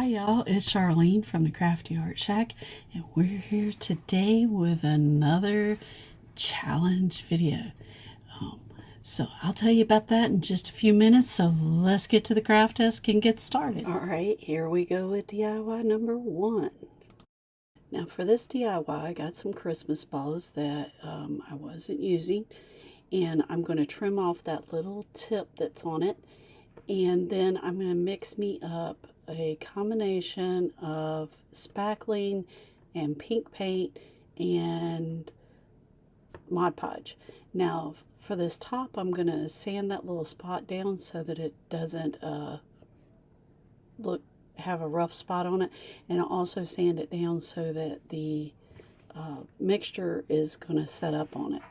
Hi y'all, it's Charlene from the Craftyartshack, and we're here today with another challenge video. So I'll tell you about that in just a few minutes, so let's get to the craft desk and get started. Alright, here we go with DIY number 1. Now for this DIY, I got some Christmas balls that I wasn't using, and I'm going to trim off that little tip that's on it, and then I'm going to mix me up a combination of spackling and pink paint and Mod Podge. Now for this top, I'm going to sand that little spot down so that it doesn't have a rough spot on it, and I'll also sand it down so that the mixture is going to set up on it.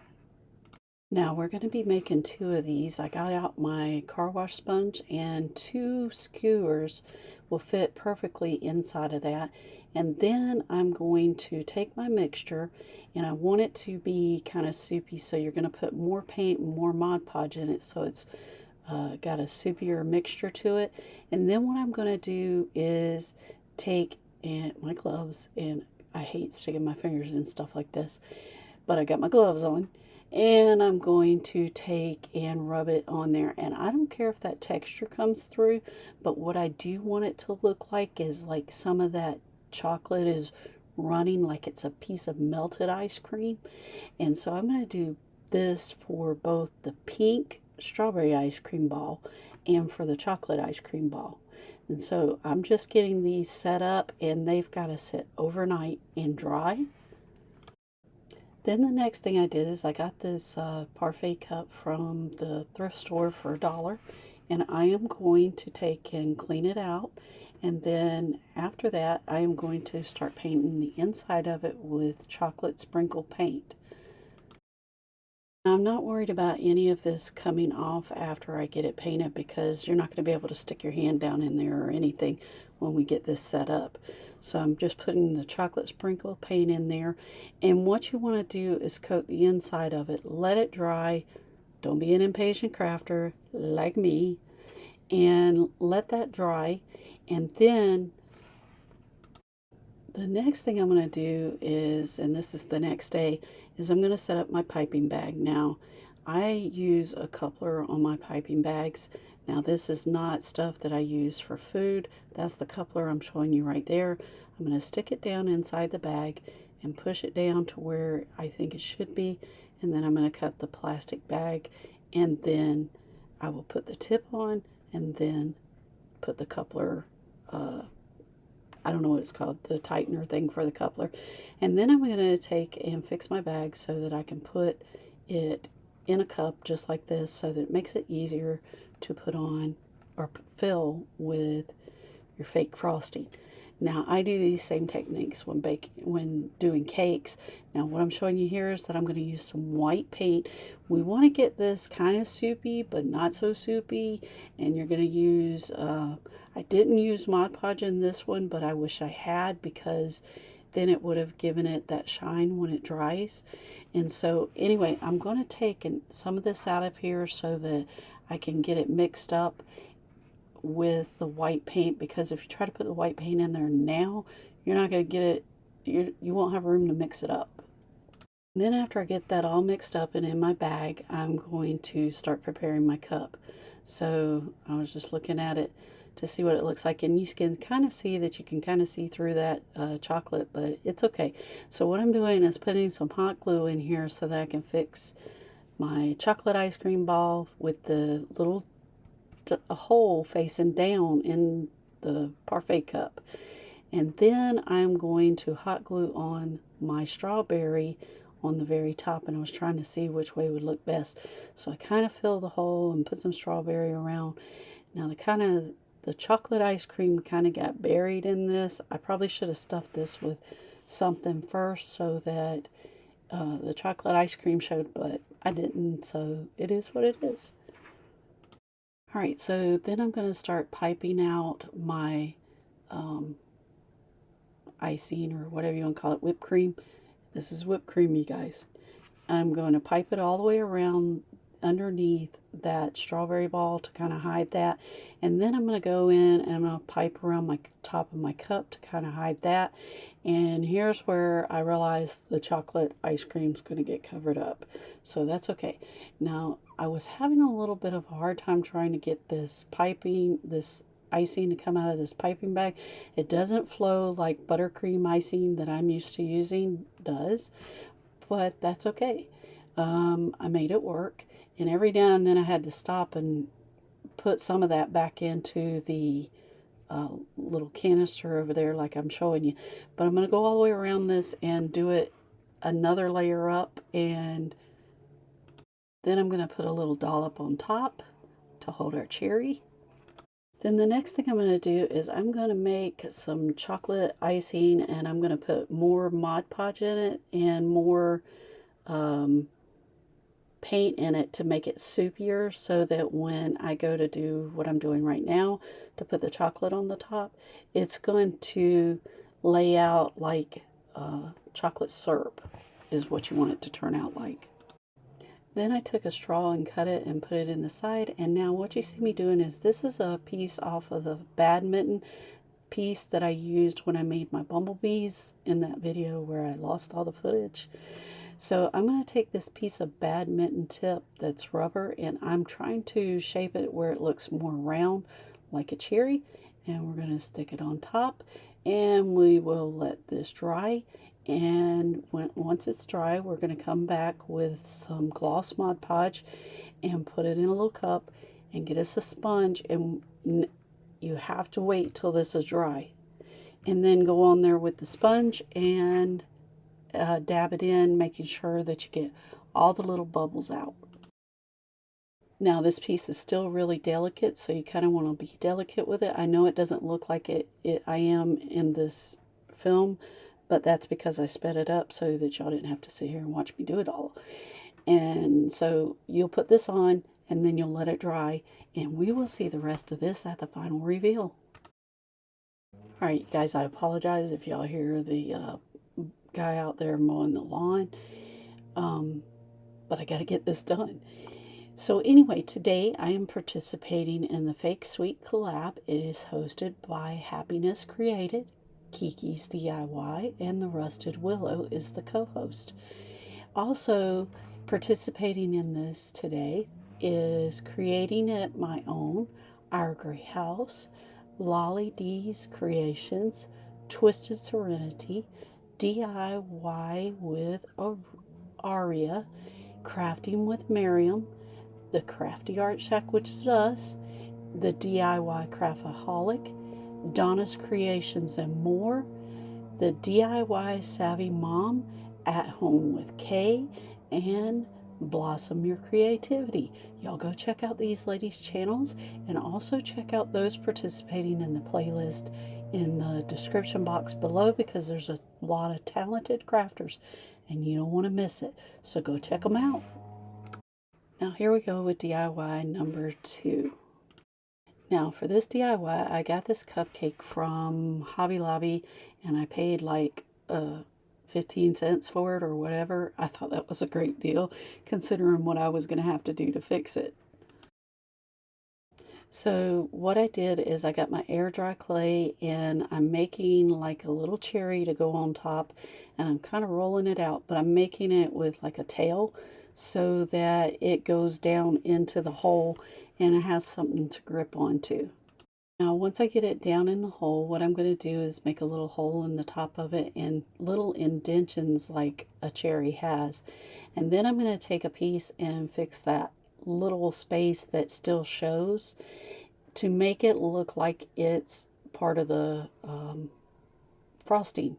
Now we're going to be making 2 of these. I got out my car wash sponge, and 2 skewers will fit perfectly inside of that. And then I'm going to take my mixture, and I want it to be kind of soupy, so you're going to put more paint and more Mod Podge in it so it's got a soupier mixture to it. And then what I'm going to do is take my gloves, and I hate sticking my fingers in stuff like this, but I got my gloves on. And I'm going to take and rub it on there. And I don't care if that texture comes through, but what I do want it to look like is like some of that chocolate is running like it's a piece of melted ice cream. And so I'm going to do this for both the pink strawberry ice cream ball and for the chocolate ice cream ball. And so I'm just getting these set up, and they've got to sit overnight and dry. Then the next thing I did is I got this parfait cup from the thrift store for $1, and I am going to take and clean it out, and then after that I am going to start painting the inside of it with chocolate sprinkle paint. I'm not worried about any of this coming off after I get it painted, because you're not going to be able to stick your hand down in there or anything when we get this set up. So I'm just putting the chocolate sprinkle paint in there, and what you want to do is coat the inside of it, let it dry. Don't be an impatient crafter like me, and let that dry. And then the next thing I'm going to do is, and this is the next day, is I'm going to set up my piping bag. Now, I use a coupler on my piping bags. Now, this is not stuff that I use for food. That's the coupler I'm showing you right there. I'm going to stick it down inside the bag and push it down to where I think it should be. And then I'm going to cut the plastic bag, and then I will put the tip on and then put the coupler, I don't know what it's called, the tightener thing for the coupler. And then I'm going to take and fix my bag so that I can put it in a cup just like this, so that it makes it easier to put on or fill with your fake frosting. Now I do these same techniques when doing cakes. Now what I'm showing you here is that I'm going to use some white paint. We want to get this kind of soupy but not so soupy, and you're going to use I didn't use Mod Podge in this one, but I wish I had, because then it would have given it that shine when it dries. And so anyway, I'm going to take some of this out of here so that I can get it mixed up with the white paint, because if you try to put the white paint in there now, you're not going to get it, you won't have room to mix it up. And then after I get that all mixed up and in my bag, I'm going to start preparing my cup. So I was just looking at it to see what it looks like, and you can kind of see that you can kind of see through that chocolate, but it's okay. So what I'm doing is putting some hot glue in here so that I can fix my chocolate ice cream ball with the little a hole facing down in the parfait cup. And then I'm going to hot glue on my strawberry on the very top, and I was trying to see which way would look best. So I kind of filled the hole and put some strawberry around. Now the chocolate ice cream kind of got buried in this. I probably should have stuffed this with something first so that the chocolate ice cream showed, but I didn't, so it is what it is. Alright, so then I'm going to start piping out my icing, or whatever you want to call it, whipped cream. This is whipped cream, you guys. I'm going to pipe it all the way around underneath that strawberry ball to kind of hide that. And then I'm going to go in and I'm going to pipe around my top of my cup to kind of hide that. And here's where I realized the chocolate ice cream is going to get covered up. So that's okay. Now, I was having a little bit of a hard time trying to get this icing to come out of this piping bag. It doesn't flow like buttercream icing that I'm used to using does, but that's okay. I made it work, and every now and then I had to stop and put some of that back into the little canister over there like I'm showing you. But I'm going to go all the way around this and do it another layer up, and then I'm going to put a little dollop on top to hold our cherry. Then the next thing I'm going to do is I'm going to make some chocolate icing, and I'm going to put more Mod Podge in it and more paint in it to make it soupier, so that when I go to do what I'm doing right now to put the chocolate on the top, it's going to lay out like chocolate syrup is what you want it to turn out like. Then I took a straw and cut it and put it in the side, and now what you see me doing is this is a piece off of the badminton piece that I used when I made my bumblebees in that video where I lost all the footage. So I'm going to take this piece of badminton tip that's rubber, and I'm trying to shape it where it looks more round like a cherry, and we're going to stick it on top, and we will let this dry. And once it's dry, we're going to come back with some gloss Mod Podge and put it in a little cup and get us a sponge, and you have to wait till this is dry and then go on there with the sponge and dab it in, making sure that you get all the little bubbles out. Now this piece is still really delicate, so you kind of want to be delicate with it. I know it doesn't look like I am in this film, but that's because I sped it up so that y'all didn't have to sit here and watch me do it all. And so you'll put this on and then you'll let it dry, and we will see the rest of this at the final reveal. Alright, you guys, I apologize if y'all hear the guy out there mowing the lawn, but I got to get this done. So anyway, today I am participating in the Fake Sweet collab. It is hosted by Happiness Created, Kiki's DIY, and the Rusted Willow is the co-host. Also participating in this today is Creating It My Own, Our Gray House, LoliDs Creations, Twisted Serenity, DIY with Aurea, Crafting with Meriem, the Craftyartshack, which is us, the DIY Craftaholic, Donna's Creations and More, the DIY Savvy Mom, At Home with Kay, and Blossom Your Creativity. Y'all go check out these ladies' channels, and also check out those participating in the playlist in the description box below, because there's a lot of talented crafters and you don't want to miss it. So go check them out. Now here we go with DIY number 2. Now for this DIY, I got this cupcake from Hobby Lobby, and I paid like 15 cents for it or whatever. I thought that was a great deal considering what I was going to have to do to fix it. So what I did is I got my air dry clay, and I'm making like a little cherry to go on top, and I'm kind of rolling it out, but I'm making it with like a tail so that it goes down into the hole and it has something to grip onto. Now once I get it down in the hole, what I'm going to do is make a little hole in the top of it and little indentions like a cherry has. And then I'm going to take a piece and fix that little space that still shows to make it look like it's part of the frosting.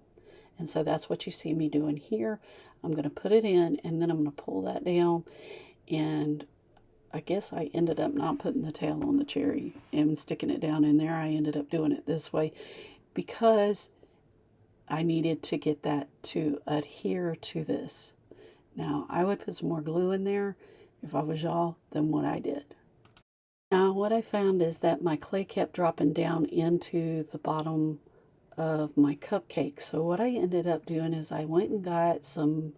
And so that's what you see me doing here. I'm going to put it in, and then I'm going to pull that down, and I guess I ended up not putting the tail on the cherry and sticking it down in there. I ended up doing it this way because I needed to get that to adhere to this. Now I would put some more glue in there if I was y'all than what I did. Now what I found is that my clay kept dropping down into the bottom of my cupcake. So what I ended up doing is I went and got some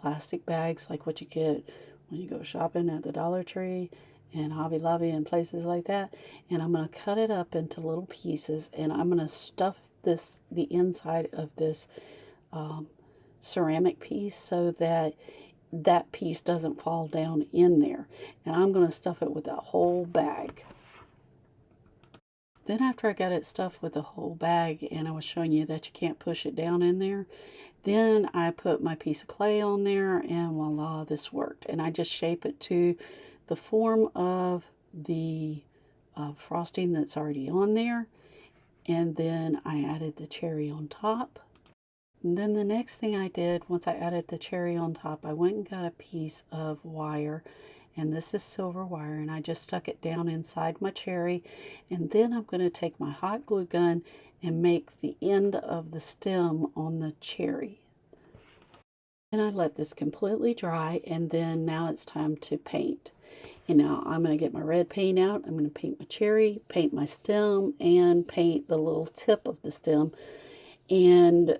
plastic bags like what you get when you go shopping at the Dollar Tree and Hobby Lobby and places like that. And I'm going to cut it up into little pieces, and I'm going to stuff the inside of this ceramic piece so that that piece doesn't fall down in there. And I'm going to stuff it with a whole bag. Then after I got it stuffed with the whole bag, and I was showing you that you can't push it down in there, then I put my piece of clay on there, and voila, this worked. And I just shape it to the form of the frosting that's already on there. And then I added the cherry on top. And then the next thing I did, once I added the cherry on top, I went and got a piece of wire, and this is silver wire, and I just stuck it down inside my cherry. And then I'm going to take my hot glue gun and make the end of the stem on the cherry. And I let this completely dry, and then now it's time to paint. And now I'm going to get my red paint out. I'm going to paint my cherry, paint my stem, and paint the little tip of the stem. And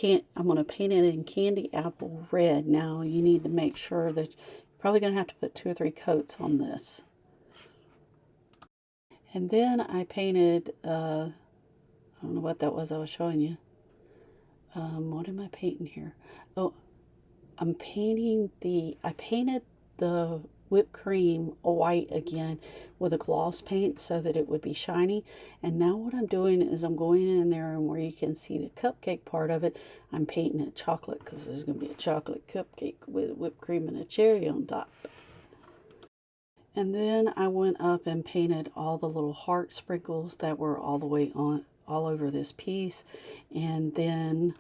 I'm going to paint it in candy apple red. Now you need to make sure that you're probably going to have to put 2 or 3 coats on this. And then I painted, I don't know what that was I was showing you. What am I painting here? Oh, I painted the whipped cream white again with a gloss paint so that it would be shiny. And now what I'm doing is I'm going in there, and where you can see the cupcake part of it, I'm painting it chocolate, because there's going to be a chocolate cupcake with whipped cream and a cherry on top. And then I went up and painted all the little heart sprinkles that were all the way on all over this piece. And then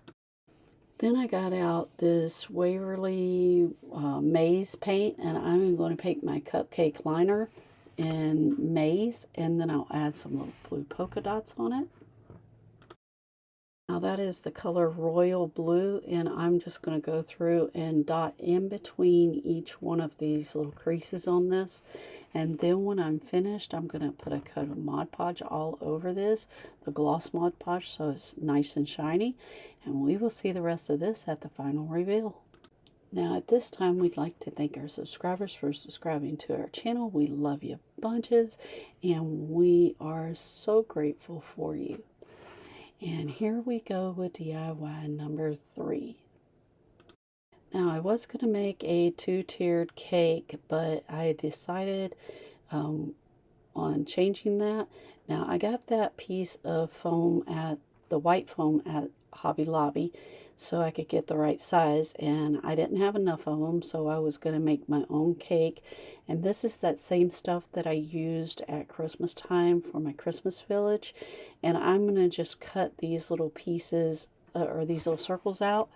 I got out this Waverly Maze paint, and I'm going to paint my cupcake liner in Maze, and then I'll add some little blue polka dots on it. Now that is the color Royal Blue, and I'm just going to go through and dot in between each one of these little creases on this. And then when I'm finished, I'm going to put a coat of Mod Podge all over this, the gloss Mod Podge, so it's nice and shiny. And we will see the rest of this at the final reveal. Now at this time, we'd like to thank our subscribers for subscribing to our channel. We love you bunches, and we are so grateful for you. And here we go with DIY number 3. Now I was going to make a 2-tiered cake, but I decided on changing that. Now I got that piece of foam at the white foam at Hobby Lobby so I could get the right size, and I didn't have enough of them, so I was going to make my own cake. And this is that same stuff that I used at Christmas time for my Christmas village, and I'm going to just cut these little pieces or these little circles out.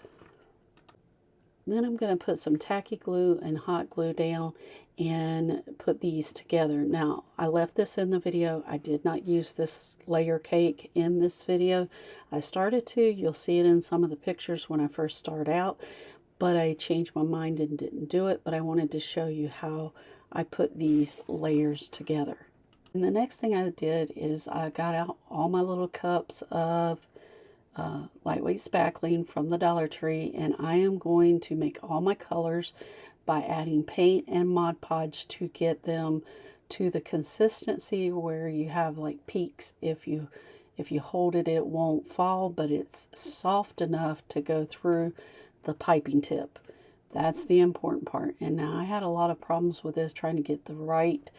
Then I'm going to put some tacky glue and hot glue down and put these together. Now, I left this in the video. I did not use this layer cake in this video. I started to. You'll see it in some of the pictures when I first start out, but I changed my mind and didn't do it. But I wanted to show you how I put these layers together. And the next thing I did is I got out all my little cups of lightweight spackling from the Dollar Tree, and I am going to make all my colors by adding paint and Mod Podge to get them to the consistency where you have like peaks. If you hold it, it won't fall, but it's soft enough to go through the piping tip. That's the important part. And now I had a lot of problems with this, trying to get the right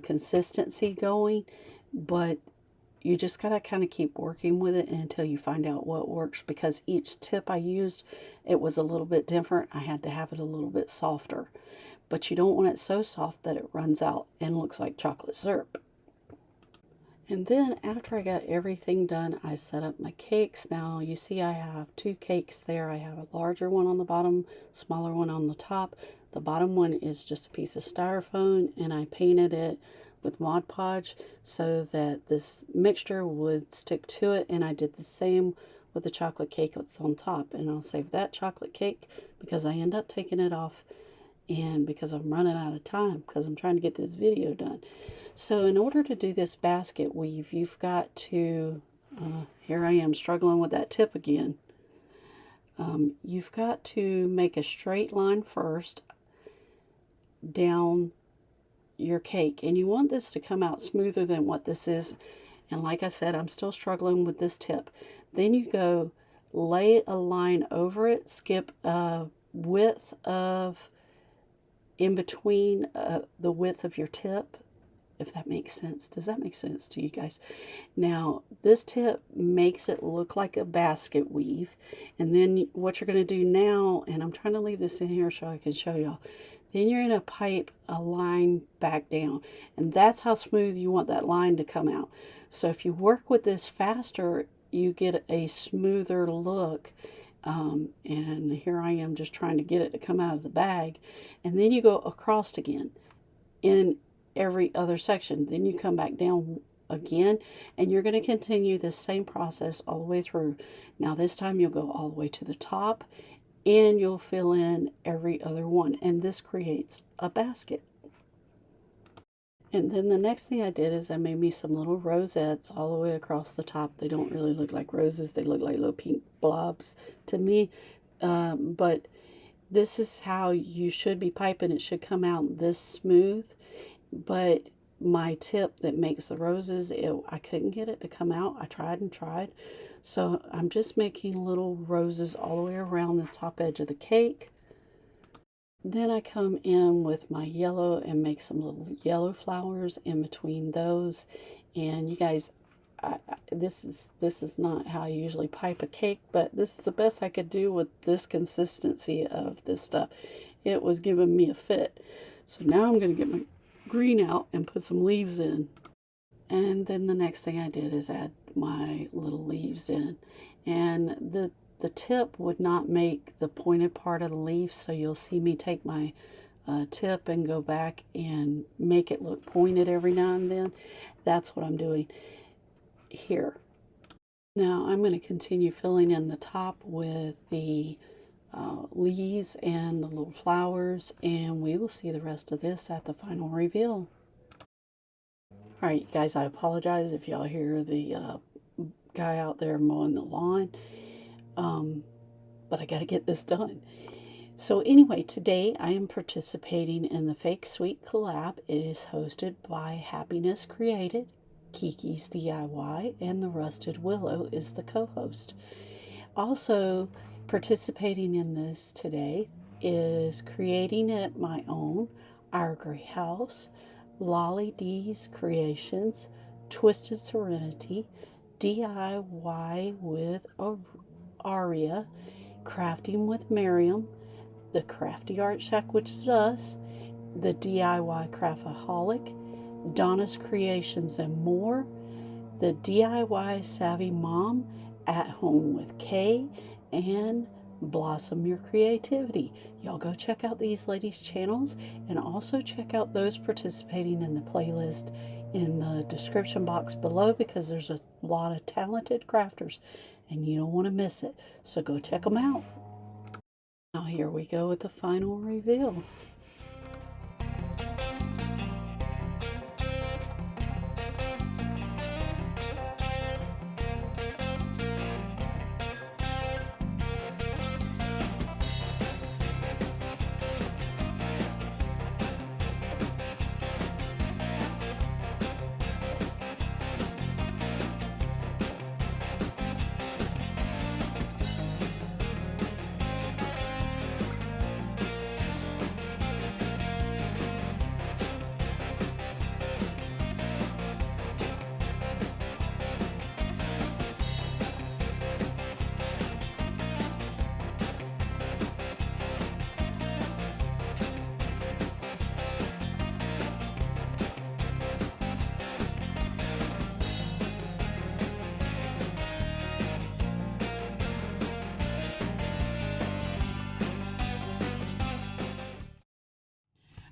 consistency going, but you just gotta kind of keep working with it until you find out what works, because each tip I used, it was a little bit different. I had to have it a little bit softer, but you don't want it so soft that it runs out and looks like chocolate syrup. And then after I got everything done, I set up my cakes. Now you see I have 2 cakes there. I have a larger one on the bottom, smaller one on the top. The bottom one is just a piece of styrofoam, and I painted it with Mod Podge so that this mixture would stick to it, and I did the same with the chocolate cake that's on top. And I'll save that chocolate cake because I end up taking it off, and because I'm running out of time because I'm trying to get this video done. So in order to do this basket weave, you've got to, here I am struggling with that tip again. You've got to make a straight line first, down your cake, and you want this to come out smoother than what this is. And like I said, I'm still struggling with this tip. Then you go lay a line over it, skip a width of in between the width of your tip, if that makes sense. Does that make sense to you guys? Now, this tip makes it look like a basket weave. And then what you're going to do now, and I'm trying to leave this in here so I can show y'all, then you're going to pipe a line back down. And that's how smooth you want that line to come out. So if you work with this faster, you get a smoother look. And here I am just trying to get it to come out of the bag. And then you go across again in every other section. Then you come back down again, and you're going to continue this same process all the way through. Now this time you'll go all the way to the top, and you'll fill in every other one, and this creates a basket. And then the next thing I did is I made me some little rosettes all the way across the top. They don't really look like roses. They look like little pink blobs to me. But this is how you should be piping. It should come out this smooth. But my tip that makes the roses, I couldn't get it to come out. I tried and tried. So I'm just making little roses all the way around the top edge of the cake. Then I come in with my yellow and make some little yellow flowers in between those. And you guys, this is not how I usually pipe a cake, but this is the best I could do with this consistency of this stuff. It was giving me a fit. So now I'm going to get my green out and put some leaves in. And then the next thing I did is add my little leaves in. And the tip would not make the pointed part of the leaf, so you'll see me take my tip and go back and make it look pointed every now and then. That's what I'm doing here. Now I'm going to continue filling in the top with the leaves and the little flowers, and we will see the rest of this at the final reveal. Alright, you guys, I apologize if y'all hear the guy out there mowing the lawn. But I got to get this done. So anyway, today I am participating in the Fake Sweet collab. It is hosted by Happiness Created, Kiki's DIY, and the Rusted Willow is the co-host. Also participating in this today is Creating It My Own, Our Gray House, LoliDs Creations, Twisted Serenity, DIY with Aurea, Crafting with Meriem, the Craftyartshack, which is us, the DIY Craftaholic, Donna's Creations and More, the DIY Savvy Mom, At Home with Kay, and Blossom Your Creativity. Y'all go check out these ladies' channels, and also check out those participating in the playlist in the description box below, because there's a lot of talented crafters and you don't want to miss it. So go check them out. Now here we go with the final reveal.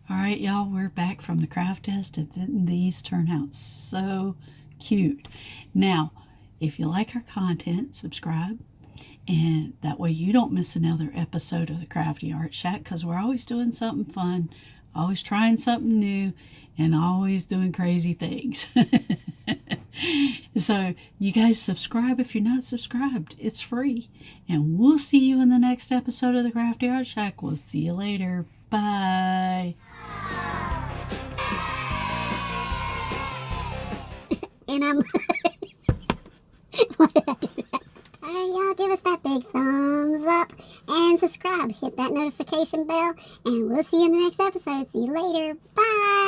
Alright, y'all, we're back from the craft test, and these turn out so cute. Now, if you like our content, subscribe, and that way you don't miss another episode of the Craftyartshack, because we're always doing something fun, always trying something new, and always doing crazy things. So, you guys subscribe if you're not subscribed. It's free. And we'll see you in the next episode of the Craftyartshack. We'll see you later. Bye. and I'm... Why did I do that? Alright, y'all, give us that big thumbs up and subscribe. Hit that notification bell, and we'll see you in the next episode. See you later. Bye!